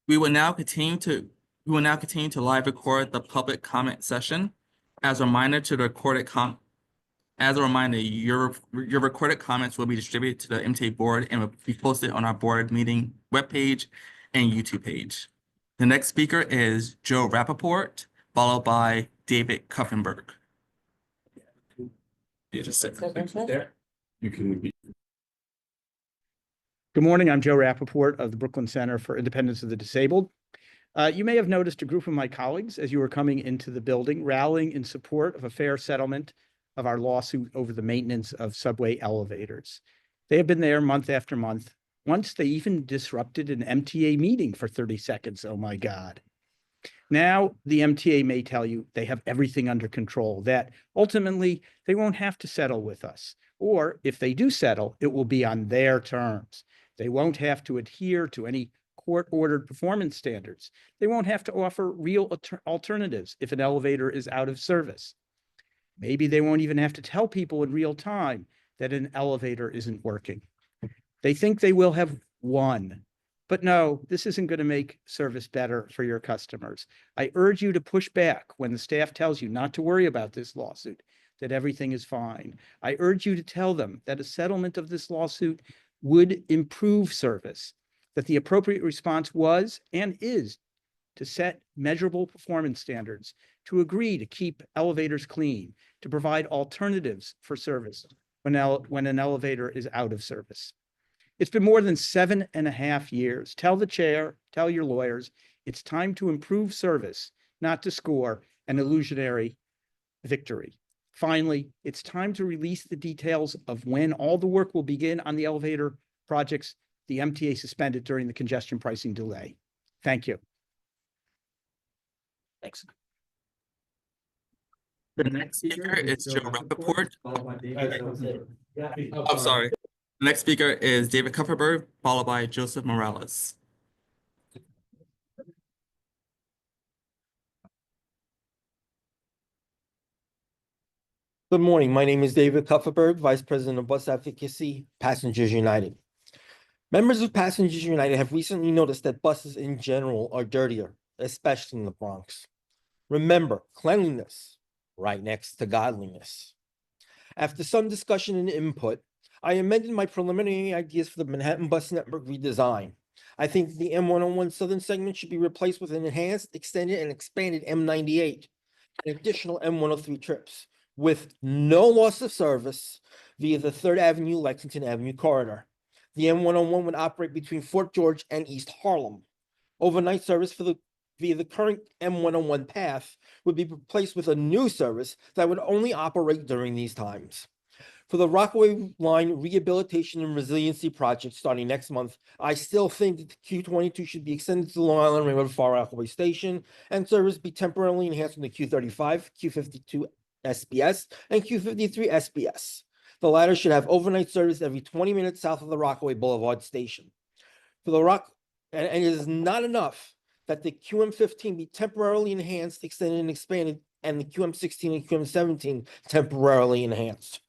We will now continue to live record the public comment session. As a reminder, your recorded comments will be distributed to the MTA board and will be posted on our board meeting webpage and YouTube page. The next speaker is Joe Rappaport, followed by David Kuffenberg. You just sit there. You can be. Good morning. I'm Joe Rappaport of the Brooklyn Center for Independence of the Disabled. You may have noticed a group of my colleagues as you were coming into the building rallying in support of a fair settlement of our lawsuit over the maintenance of subway elevators. They have been there month after month. Once they even disrupted an MTA meeting for 30 seconds. Oh my God. Now the MTA may tell you they have everything under control, that ultimately they won't have to settle with us. Or if they do settle, it will be on their terms. They won't have to adhere to any court-ordered performance standards. They won't have to offer real alternatives if an elevator is out of service. Maybe they won't even have to tell people in real time that an elevator isn't working. They think they will have won. But no, this isn't going to make service better for your customers. I urge you to push back when the staff tells you not to worry about this lawsuit, that everything is fine. I urge you to tell them that a settlement of this lawsuit would improve service, that the appropriate response was and is to set measurable performance standards, to agree to keep elevators clean, to provide alternatives for service when an elevator is out of service. It's been more than 7.5 years. Tell the chair, tell your lawyers, it's time to improve service, not to score an illusionary victory. Finally, it's time to release the details of when all the work will begin on the elevator projects the MTA suspended during the congestion pricing delay. Thank you. Thanks. The next speaker is Joe Rappaport. I'm sorry. The next speaker is David Kupferberg, followed by Joseph Morales. Good morning. My name is David Kupferberg, Vice President of Bus Advocacy, Passengers United. Members of Passengers United have recently noticed that buses in general are dirtier, especially in the Bronx. Remember, cleanliness right next to godliness. After some discussion and input, I amended my preliminary ideas for the Manhattan Bus Network redesign. I think the M101 Southern segment should be replaced with an enhanced, extended, and expanded M98, and additional M103 trips, with no loss of service via the 3rd Avenue, Lexington Avenue corridor. The M101 would operate between Fort George and East Harlem. Overnight service via the current M101 path would be replaced with a new service that would only operate during these times. For the Rockaway Line Rehabilitation and Resiliency Project starting next month, I still think that the Q22 should be extended to Long Island Railroad Far Rockaway Station and service be temporarily enhanced on the Q35, Q52 SBS, and Q53 SBS. The latter should have overnight service every 20 minutes south of the Rockaway Boulevard station. And it is not enough that the QM15 be temporarily enhanced, extended, and expanded, and the QM16 and QM17 temporarily enhanced.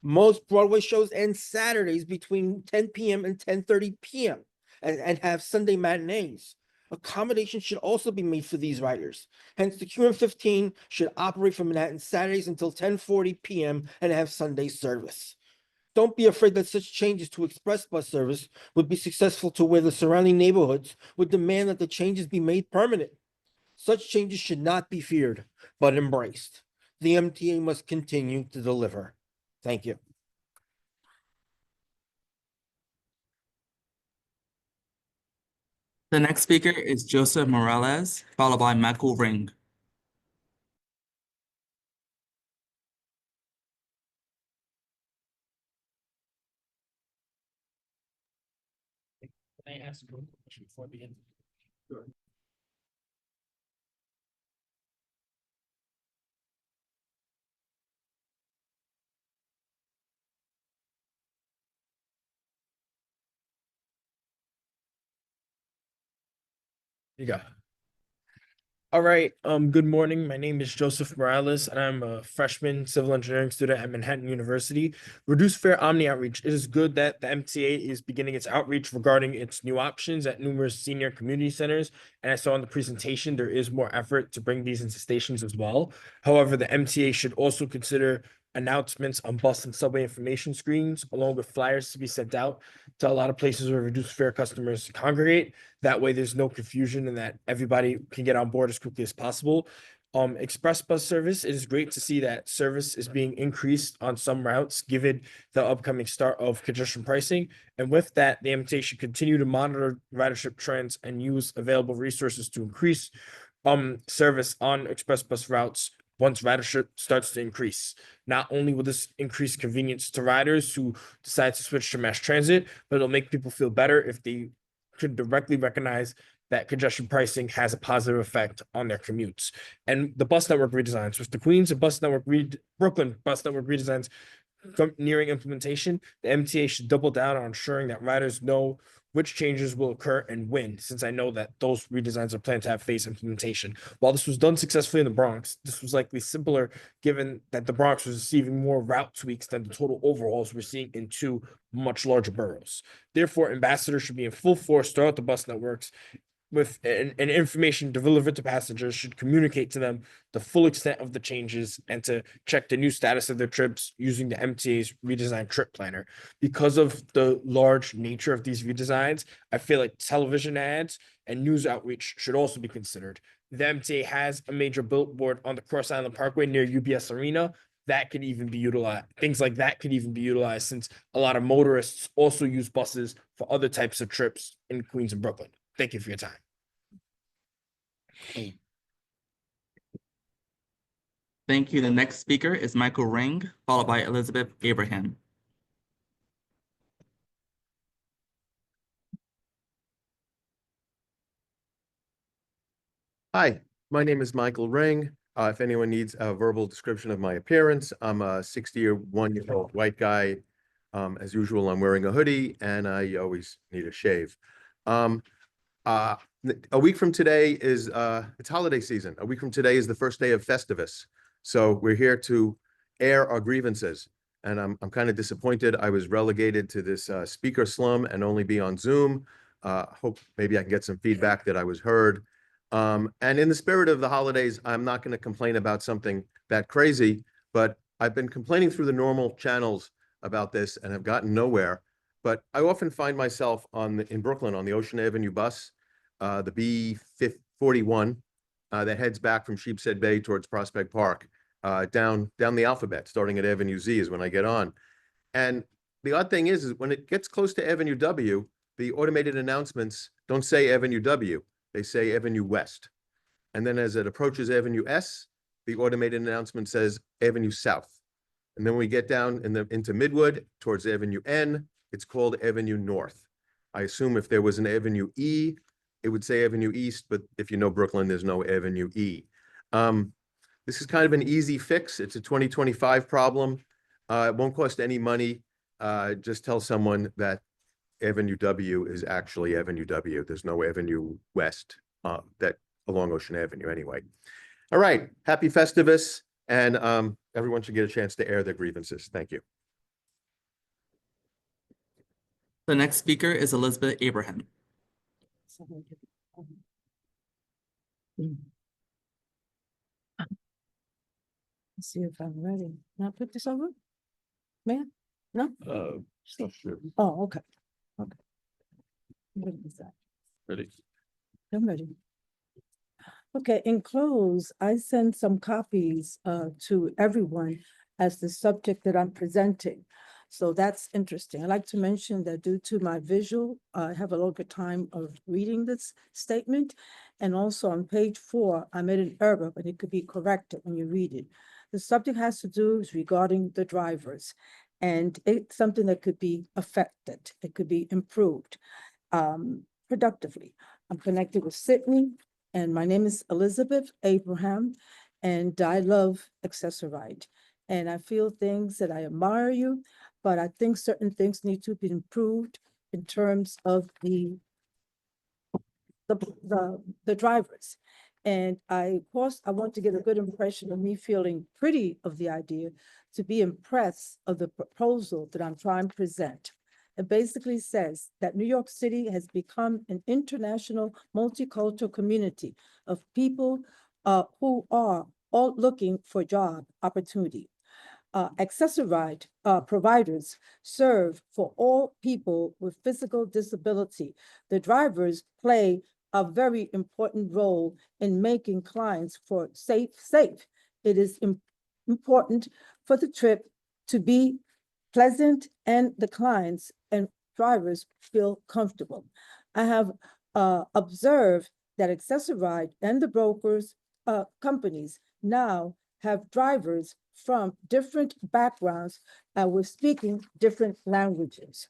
Most Broadway shows end Saturdays between 10 p.m. and 10:30 p.m. and have Sunday matinees. Accommodations should also be made for these riders. Hence, the QM15 should operate from Manhattan Saturdays until 10:40 p.m. and have Sunday service. Don't be afraid that such changes to express bus service would be successful to where the surrounding neighborhoods would demand that the changes be made permanent. Such changes should not be feared, but embraced. The MTA must continue to deliver. Thank you. The next speaker is Joseph Morales, followed by Michael Ring. Can I ask a question before we begin? Sure. You go. All right, good morning. My name is Joseph Morales, and I'm a freshman civil engineering student at Manhattan University. Reduced fare Omni outreach. It is good that the MTA is beginning its outreach regarding its new options at numerous senior community centers. And I saw in the presentation, there is more effort to bring these into stations as well. However, the MTA should also consider announcements on bus and subway information screens, along with flyers to be sent out to a lot of places where reduced fare customers congregate. That way, there's no confusion and that everybody can get on board as quickly as possible. Express bus service, it is great to see that service is being increased on some routes, given the upcoming start of congestion pricing. And with that, the MTA should continue to monitor ridership trends and use available resources to increase service on express bus routes once ridership starts to increase. Not only will this increase convenience to riders who decide to switch to mass transit, but it'll make people feel better if they could directly recognize that congestion pricing has a positive effect on their commutes. And the bus network redesigns, with the Queens and Brooklyn bus network redesigns nearing implementation, the MTA should double down on ensuring that riders know which changes will occur and when, since I know that those redesigns are planned to have phased implementation. While this was done successfully in the Bronx, this was likely simpler given that the Bronx was receiving more route tweaks than the total overhauls we're seeing in two much larger boroughs. Therefore, ambassadors should be in full force throughout the bus networks with an information delivered to passengers should communicate to them the full extent of the changes and to check the new status of their trips using the MTA's redesigned trip planner. Because of the large nature of these redesigns, I feel like television ads and news outreach should also be considered. The MTA has a major billboard on the Cross Island Parkway near UBS Arena. That could even be utilized. Things like that could even be utilized since a lot of motorists also use buses for other types of trips in Queens and Brooklyn. Thank you for your time. Thank you. The next speaker is Michael Ring, followed by Elizabeth Abraham. Hi, my name is Michael Ring. If anyone needs a verbal description of my appearance, I'm a 61-year-old white guy. As usual, I'm wearing a hoodie and I always need a shave. A week from today is it's holiday season. A week from today is the first day of Festivus. So we're here to air our grievances. And I'm kind of disappointed. I was relegated to this speaker slum and only be on Zoom. Hope maybe I can get some feedback that I was heard. And in the spirit of the holidays, I'm not going to complain about something that crazy, but I've been complaining through the normal channels about this and have gotten nowhere. But I often find myself in Brooklyn on the Ocean Avenue bus, the B41 that heads back from Sheepshead Bay towards Prospect Park, down the alphabet, starting at Avenue Z is when I get on. And the odd thing is when it gets close to Avenue W, the automated announcements don't say Avenue W. They say Avenue West. And then as it approaches Avenue S, the automated announcement says Avenue South. And then we get down into Midwood towards Avenue N, it's called Avenue North. I assume if there was an Avenue E, it would say Avenue East, but if you know Brooklyn, there's no Avenue E. This is kind of an easy fix. It's a 2025 problem. It won't cost any money. Just tell someone that Avenue W is actually Avenue W. There's no Avenue West that along Ocean Avenue anyway. All right, happy Festivus, and everyone should get a chance to air their grievances. Thank you. The next speaker is Elizabeth Abraham. Let's see if I'm ready. Now put this over? Man? No? Sure. Oh, okay. Okay. What is that? Ready? I'm ready. Okay, in close, I sent some copies to everyone as the subject that I'm presenting. So that's interesting. I'd like to mention that due to my visual, I have a longer time of reading this statement. And also on page 4, I made an error, but it could be corrected when you read it. The subject has to do regarding the drivers. And it's something that could be affected. It could be improved productively. I'm connected with Sydney, and my name is Elizabeth Abraham, and I love Accessorite. And I feel things that I admire you, but I think certain things need to be improved in terms of the drivers. And of course, I want to get a good impression of me feeling pretty of the idea to be impressed of the proposal that I'm trying to present. It basically says that New York City has become an international multicultural community of people who are all looking for job opportunity. Accessoride providers serve for all people with physical disability. The drivers play a very important role in making clients for safe. It is important for the trip to be pleasant and the clients and drivers feel comfortable. I have observed that Accessoride and the brokers companies now have drivers from different backgrounds with speaking different languages.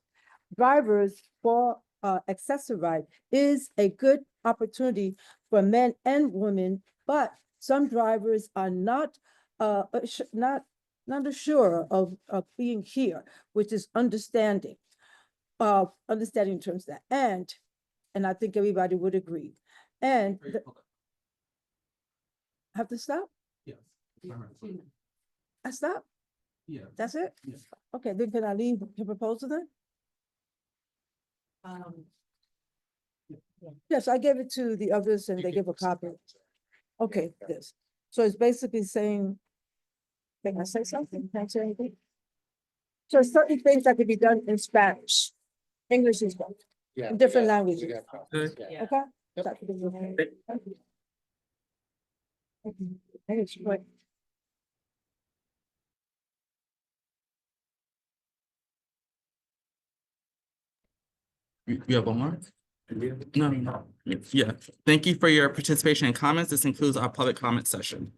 Drivers for Accessoride is a good opportunity for men and women, but some drivers are not sure of being here, which is understanding in terms of that. And I think everybody would agree. And have to stop? Yes. I stop? Yeah. That's it? Yeah. Okay, then can I leave the proposal then? Yes, I gave it to the others and they give a copy. Okay, this. So it's basically saying, can I say something? Can I say anything? So certain things that could be done in Spanish, English is one, in different languages. Okay? That could be- Thank you. You have one more? No. Yeah. Thank you for your participation and comments. This concludes our public comment session.